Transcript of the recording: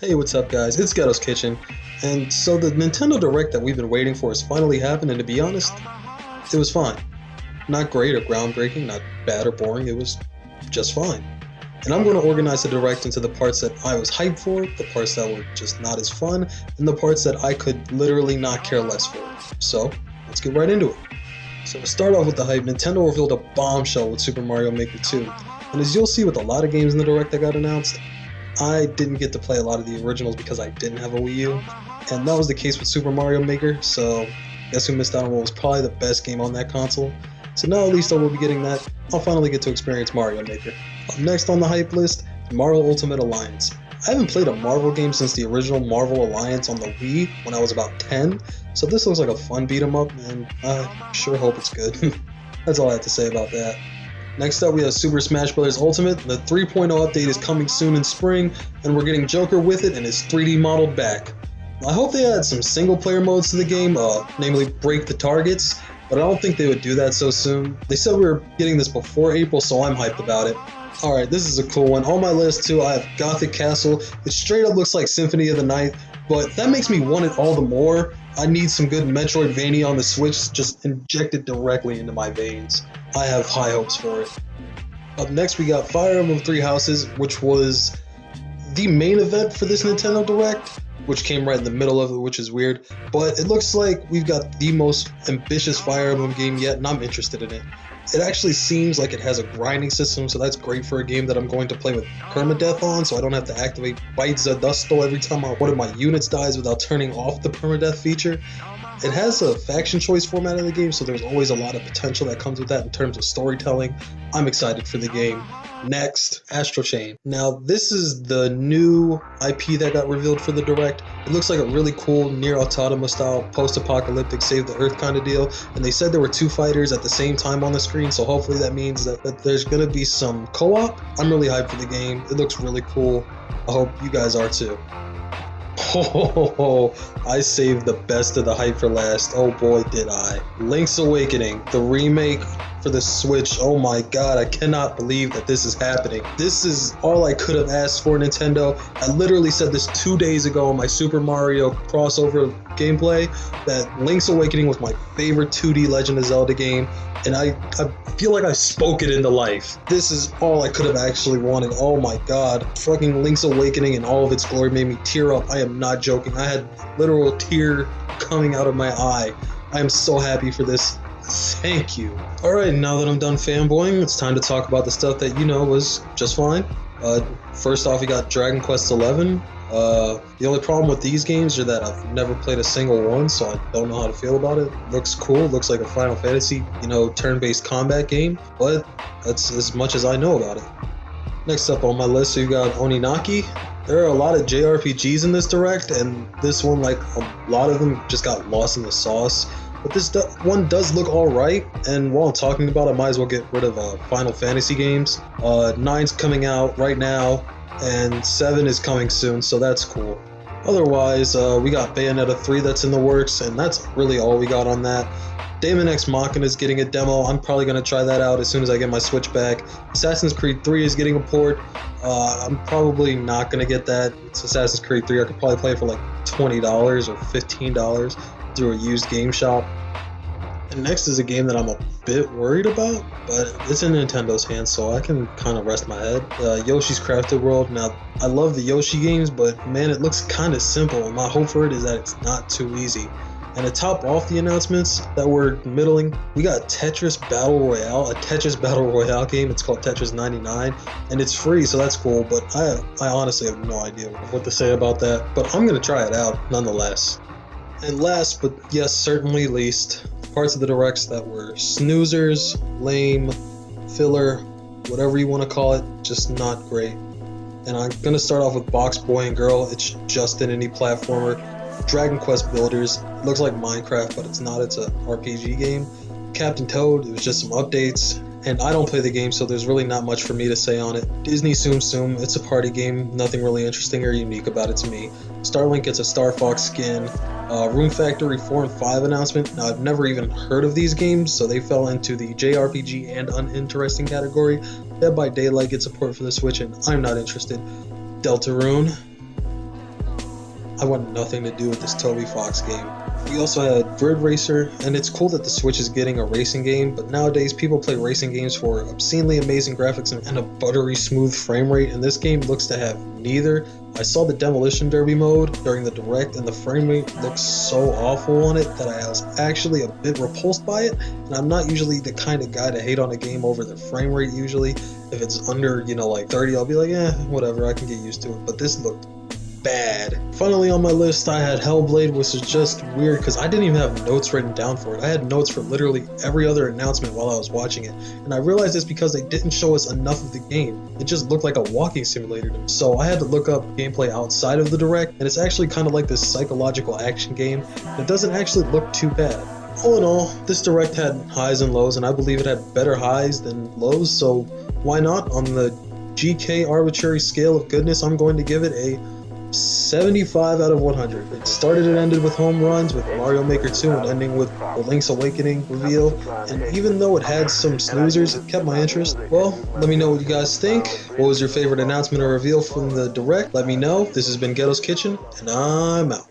Hey, what's up guys? It's Ghetto's Kitchen. And so the Nintendo Direct that we've been waiting for has finally happened, and to be honest, it was fine. Not great or groundbreaking, not bad or boring, it was just fine. And I'm going to organize the Direct into the parts that I was hyped for, the parts that were just not as fun, and the parts that I could literally not care less for. So, let's get right into it. So to start off with the hype, Nintendo revealed a bombshell with Super Mario Maker 2. And as you'll see with a lot of games in the Direct that got announced, I didn't get to play a lot of the originals because I didn't have a Wii U, and that was the case with Super Mario Maker, so guess who missed out on what was probably the best game on that console. So now at least I will be getting that. I'll finally get to experience Mario Maker. Up next on the hype list, Marvel Ultimate Alliance. I haven't played a Marvel game since the original Marvel Alliance on the Wii when I was about 10, so this looks like a fun beat 'em up, and I sure hope it's good. That's all I have to say about that. Next up, we have Super Smash Bros. Ultimate. The 3.0 update is coming soon in spring, and we're getting Joker with it and his 3D modeled back. I hope they add some single-player modes to the game, namely break the targets, but I don't think they would do that so soon. They said we were getting this before April, so I'm hyped about it. Alright, this is a cool one. On my list, too, I have Gothic Castle. It straight up looks like Symphony of the Night, but that makes me want it all the more. I need some good Metroidvania on the Switch just injected directly into my veins. I have high hopes for it. Up next, we got Fire Emblem Three Houses, which was the main event for this Nintendo Direct, which came right in the middle of it, which is weird. But it looks like we've got the most ambitious Fire Emblem game yet, and I'm interested in it. It actually seems like it has a grinding system, so that's great for a game that I'm going to play with permadeath on, so I don't have to activate Bite the Dusto every time one of my units dies without turning off the permadeath feature. It has a faction choice format in the game, so there's always a lot of potential that comes with that in terms of storytelling. I'm excited for the game. Next, Astro Chain. Now, this is the new IP that got revealed for the Direct. It looks like a really cool Nier Automata style post-apocalyptic save the earth kind of deal, and they said there were two fighters at the same time on the screen, so hopefully that means that there's gonna be some co-op. I'm really hyped for the game. It looks really cool. I hope you guys are too. Oh, I saved the best of the hype for last. Oh boy, did I. Link's Awakening, the remake for the Switch. Oh my god, I cannot believe that this is happening. This is all I could have asked for, Nintendo. I literally said this 2 days ago on my Super Mario crossover gameplay that Link's Awakening was my favorite 2D Legend of Zelda game, and I feel like I spoke it into life. This is all I could have actually wanted. Oh my god. Fucking Link's Awakening in all of its glory made me tear up. I am not joking. I had literal tear coming out of my eye. I am so happy for this. Thank you. Alright, now that I'm done fanboying, it's time to talk about the stuff that you know was just fine. First off, we got Dragon Quest XI. The only problem with these games are that I've never played a single one, so I don't know how to feel about it. Looks cool, looks like a Final Fantasy, turn-based combat game, but that's as much as I know about it. Next up on my list, we got Oninaki. There are a lot of JRPGs in this Direct, and this one, like a lot of them, just got lost in the sauce. But this one does look alright, and while I'm talking about it, I might as well get rid of Final Fantasy games. 9's coming out right now, and 7 is coming soon, so that's cool. Otherwise, we got Bayonetta 3 that's in the works, and that's really all we got on that. Daemon X Machina is getting a demo. I'm probably going to try that out as soon as I get my Switch back. Assassin's Creed 3 is getting a port. I'm probably not going to get that. It's Assassin's Creed 3. I could probably play it for like $20 or $15 through a used game shop. And next is a game that I'm a bit worried about, but it's in Nintendo's hands, so I can kind of rest my head. Yoshi's Crafted World. Now, I love the Yoshi games, but man, it looks kind of simple, and my hope for it is that it's not too easy. And to top off the announcements that were middling, we got Tetris Battle Royale, a Tetris Battle Royale game. It's called Tetris 99, and it's free, so that's cool, but I honestly have no idea what to say about that, but I'm going to try it out nonetheless. And last, but yes, certainly least, parts of the Directs that were snoozers, lame, filler, whatever you want to call it, just not great. And I'm going to start off with Box Boy and Girl. It's just an indie platformer. Dragon Quest Builders, it looks like Minecraft, but it's not, it's a RPG game. Captain Toad, it was just some updates, and I don't play the game, so there's really not much for me to say on it. Disney Tsum Tsum, it's a party game, nothing really interesting or unique about it to me. Starlink gets a Star Fox skin. Room Factory 4 and 5 announcement. Now, I've never even heard of these games, so they fell into the JRPG and uninteresting category. Dead by Daylight gets support for the Switch, and I'm not interested. Deltarune. I want nothing to do with this Toby Fox game. We also had Grid Racer, and it's cool that the Switch is getting a racing game, but nowadays people play racing games for obscenely amazing graphics and a buttery smooth frame rate, and this game looks to have neither. I saw the Demolition Derby mode during the Direct, and the frame rate looks so awful on it that I was actually a bit repulsed by it, and I'm not usually the kind of guy to hate on a game over the frame rate usually. If it's under, like 30, I'll be like, whatever, I can get used to it, but this looked bad. Finally on my list, I had Hellblade, which is just weird because I didn't even have notes written down for it. I had notes for literally every other announcement while I was watching it, and I realized it's because they didn't show us enough of the game. It just looked like a walking simulator to me. So I had to look up gameplay outside of the Direct, and it's actually kind of like this psychological action game. It doesn't actually look too bad. All in all, this Direct had highs and lows, and I believe it had better highs than lows, so why not? On the GK arbitrary scale of goodness, I'm going to give it a 75 out of 100. It started and ended with home runs, with Mario Maker 2 and ending with the Link's Awakening reveal, and even though it had some snoozers, it kept my interest. Well, let me know what you guys think. What was your favorite announcement or reveal from the Direct? Let me know. This has been Ghetto's Kitchen, and I'm out.